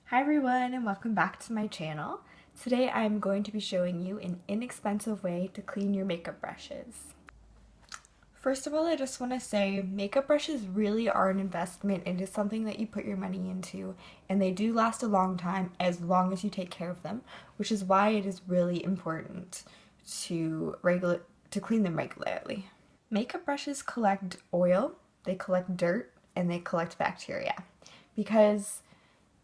Hi everyone and welcome back to my channel. Today I'm going to be showing you an inexpensive way to clean your makeup brushes. First of all, I just want to say makeup brushes really are an investment. It is something that you put your money into, and they do last a long time as long as you take care of them, which is why it is really important to clean them regularly. Makeup brushes collect oil, they collect dirt, and they collect bacteria because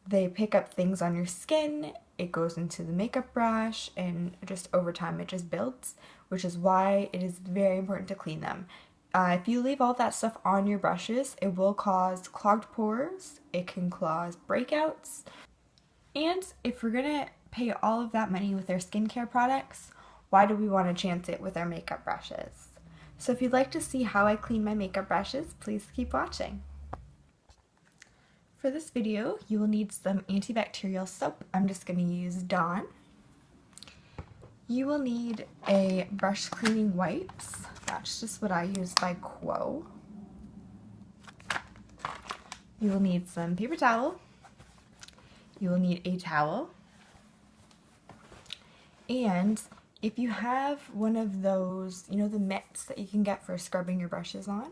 they pick up things on your skin, it goes into the makeup brush, and just over time it just builds, which is why it is very important to clean them. If you leave all that stuff on your brushes, it will cause clogged pores, it can cause breakouts, and if we're gonna pay all of that money with our skincare products, why do we want to chance it with our makeup brushes? So if you'd like to see how I clean my makeup brushes, please keep watching. For this video, you will need some antibacterial soap. I'm just going to use Dawn. You will need a brush cleaning wipes. That's just what I use by Quo. You will need some paper towel. You will need a towel. And if you have one of those, you know, the mitts that you can get for scrubbing your brushes on,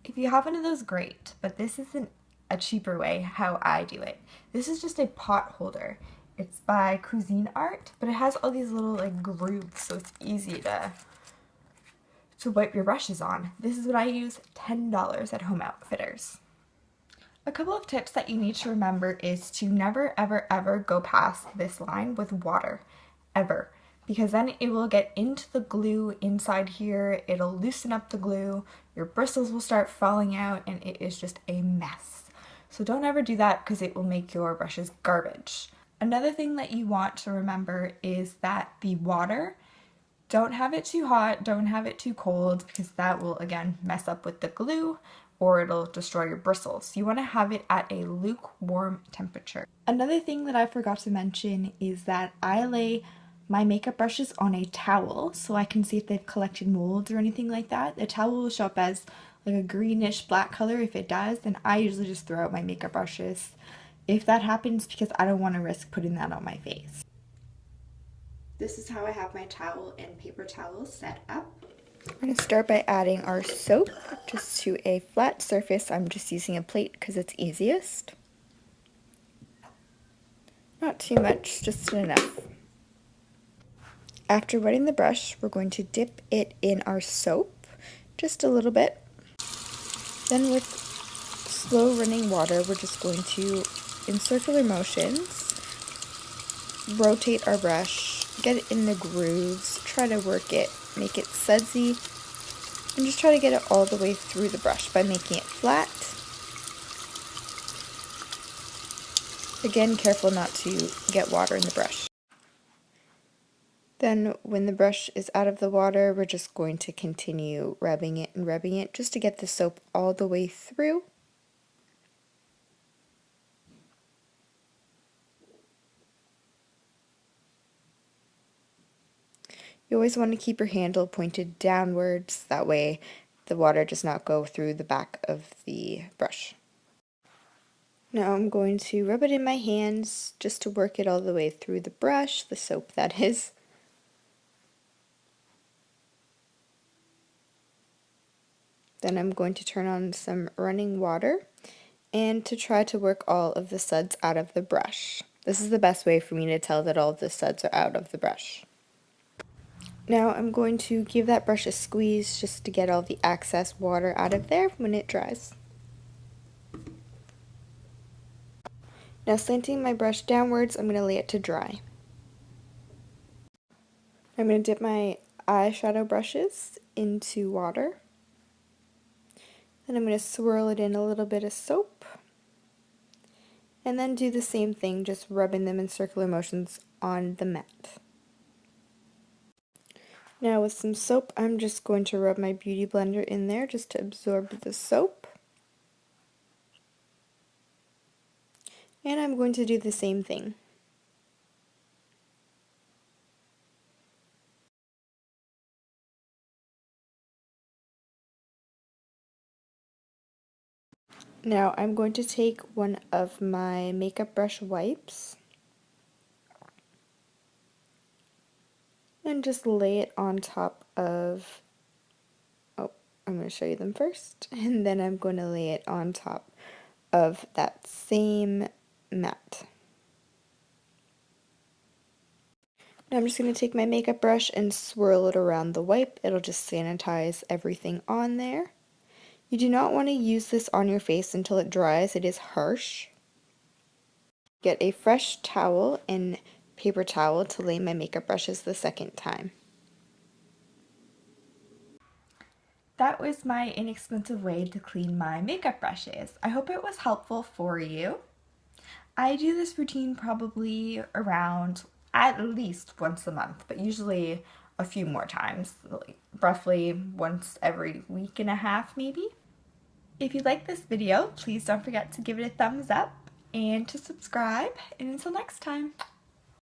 if you have one of those, great, but this isn't a cheaper way how I do it. This is just a pot holder. It's by Cuisine Art, but it has all these little like grooves, so it's easy to wipe your brushes on. This is what I use, $10 at Home Outfitters. A couple of tips that you need to remember is to never ever ever go past this line with water, ever. Because then it will get into the glue inside here, it'll loosen up the glue, your bristles will start falling out, and it is just a mess. So don't ever do that because it will make your brushes garbage. Another thing that you want to remember is that the water, don't have it too hot, don't have it too cold, because that will again mess up with the glue or it'll destroy your bristles. You want to have it at a lukewarm temperature. Another thing that I forgot to mention is that I lay my makeup brushes on a towel so I can see if they've collected molds or anything like that. The towel will show up as like a greenish black color. If it does, then I usually just throw out my makeup brushes if that happens, because I don't want to risk putting that on my face. This is how I have my towel and paper towel set up. We're going to start by adding our soap just to a flat surface. I'm just using a plate because it's easiest. Not too much, just enough. After wetting the brush, we're going to dip it in our soap, just a little bit. Then with slow running water, we're just going to, in circular motions, rotate our brush, get it in the grooves, try to work it, make it sudsy, and just try to get it all the way through the brush by making it flat. Again, careful not to get water in the brush. Then when the brush is out of the water, we're just going to continue rubbing it just to get the soap all the way through. You always want to keep your handle pointed downwards, that way the water does not go through the back of the brush. Now I'm going to rub it in my hands just to work it all the way through the brush, the soap that is. Then I'm going to turn on some running water and to try to work all of the suds out of the brush. This is the best way for me to tell that all of the suds are out of the brush. Now I'm going to give that brush a squeeze just to get all the excess water out of there when it dries. Now slanting my brush downwards, I'm going to lay it to dry. I'm going to dip my eyeshadow brushes into water. Then I'm going to swirl it in a little bit of soap. And then do the same thing, just rubbing them in circular motions on the mat. Now with some soap, I'm just going to rub my Beauty Blender in there just to absorb the soap. And I'm going to do the same thing. Now I'm going to take one of my makeup brush wipes and just lay it on top of, oh, I'm going to show you them first, and then I'm going to lay it on top of that same mat. Now I'm just going to take my makeup brush and swirl it around the wipe. It'll just sanitize everything on there. You do not want to use this on your face until it dries. It is harsh. Get a fresh towel and paper towel to lay my makeup brushes the second time. That was my inexpensive way to clean my makeup brushes. I hope it was helpful for you. I do this routine probably around at least once a month, but usually a few more times, like roughly once every week and a half maybe. If you like this video, please don't forget to give it a thumbs up and to subscribe, and until next time.